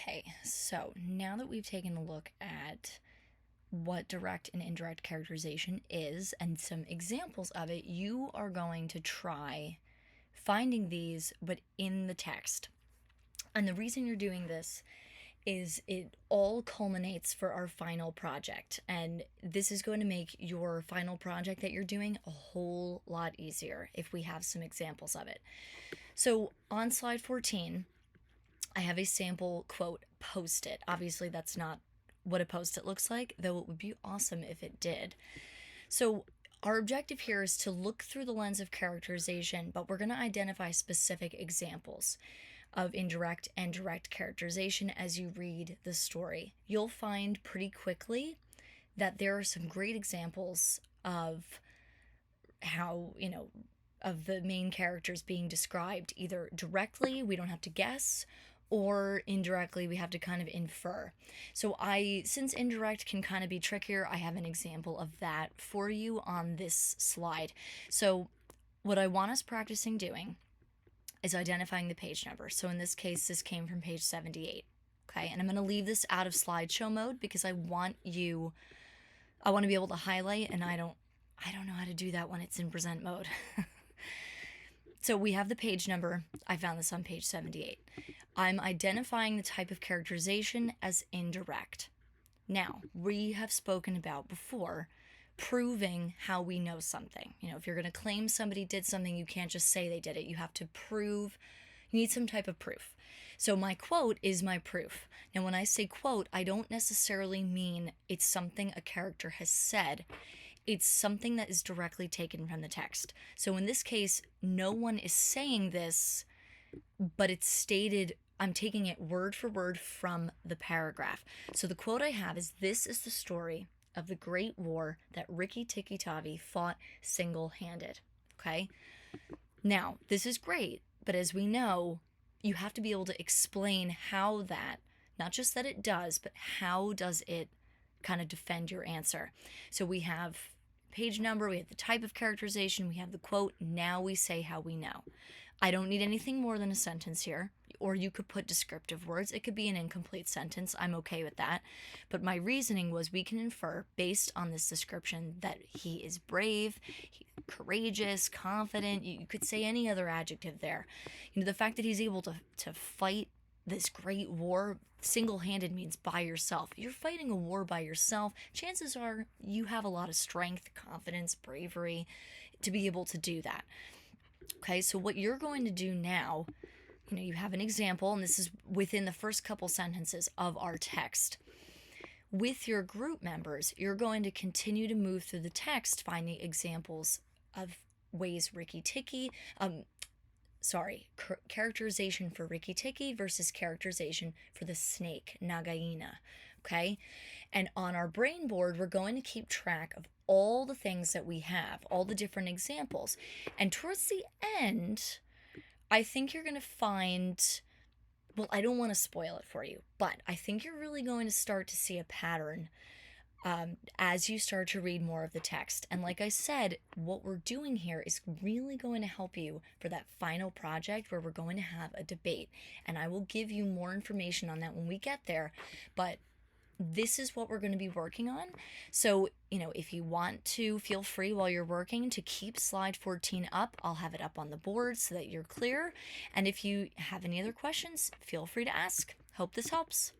Okay, so now that we've taken a look at what direct and indirect characterization is and some examples of it, you are going to try finding these, but in the text. And the reason you're doing this is it all culminates for our final project. And this is going to make your final project that you're doing a whole lot easier if we have some examples of it. So on slide 14, I have a sample quote post-it. Obviously, that's not what a post-it looks like, though it would be awesome if it did. So our objective here is to look through the lens of characterization, but we're going to identify specific examples of indirect and direct characterization as you read the story. You'll find pretty quickly that there are some great examples of how, of the main characters being described either directly, we don't have to guess, or indirectly, we have to kind of infer. So since indirect can kind of be trickier, I have an example of that for you on this slide. So what I want us practicing doing is identifying the page number. So in this case, this came from page 78. Okay, and I'm going to leave this out of slideshow mode because I want to be able to highlight, and I don't know how to do that when it's in present mode. So we have the page number. I found this on page 78. I'm identifying the type of characterization as indirect. Now, we have spoken about before proving how we know something. If you're going to claim somebody did something, you can't just say they did it. You have to prove, you need some type of proof. So my quote is my proof. Now, when I say quote, I don't necessarily mean it's something a character has said. It's something that is directly taken from the text. So in this case, no one is saying this, but it's stated, I'm taking it word for word from the paragraph. So the quote I have is, "This is the story of the great war that Rikki Tikki Tavi fought single-handed." Okay? Now, this is great, but as we know, you have to be able to explain how that, not just that it does, but how does it kind of defend your answer. So we have page number, we have the type of characterization, we have the quote, now we say how we know. I don't need anything more than a sentence here, or you could put descriptive words. It could be an incomplete sentence. I'm okay with that. But my reasoning was we can infer, based on this description, that he is brave, courageous, confident. You could say any other adjective there. The fact that he's able to fight this great war single-handed means by yourself. You're fighting a war by yourself. Chances are you have a lot of strength, confidence, bravery to be able to do that. Okay, so what you're going to do now, you have an example, and this is within the first couple sentences of our text. With your group members, you're going to continue to move through the text, finding examples of ways characterization for Rikki Tikki versus characterization for the snake, Nagaina, okay? And on our brain board, we're going to keep track of all the things that we have, all the different examples. And towards the end, I think you're going to find, well, I don't want to spoil it for you, but I think you're really going to start to see a pattern as you start to read more of the text. And like I said, what we're doing here is really going to help you for that final project where we're going to have a debate. And I will give you more information on that when we get there. But this is what we're going to be working on. So, if you want to, feel free while you're working to keep slide 14 up. I'll have it up on the board so that you're clear. And if you have any other questions, feel free to ask. Hope this helps.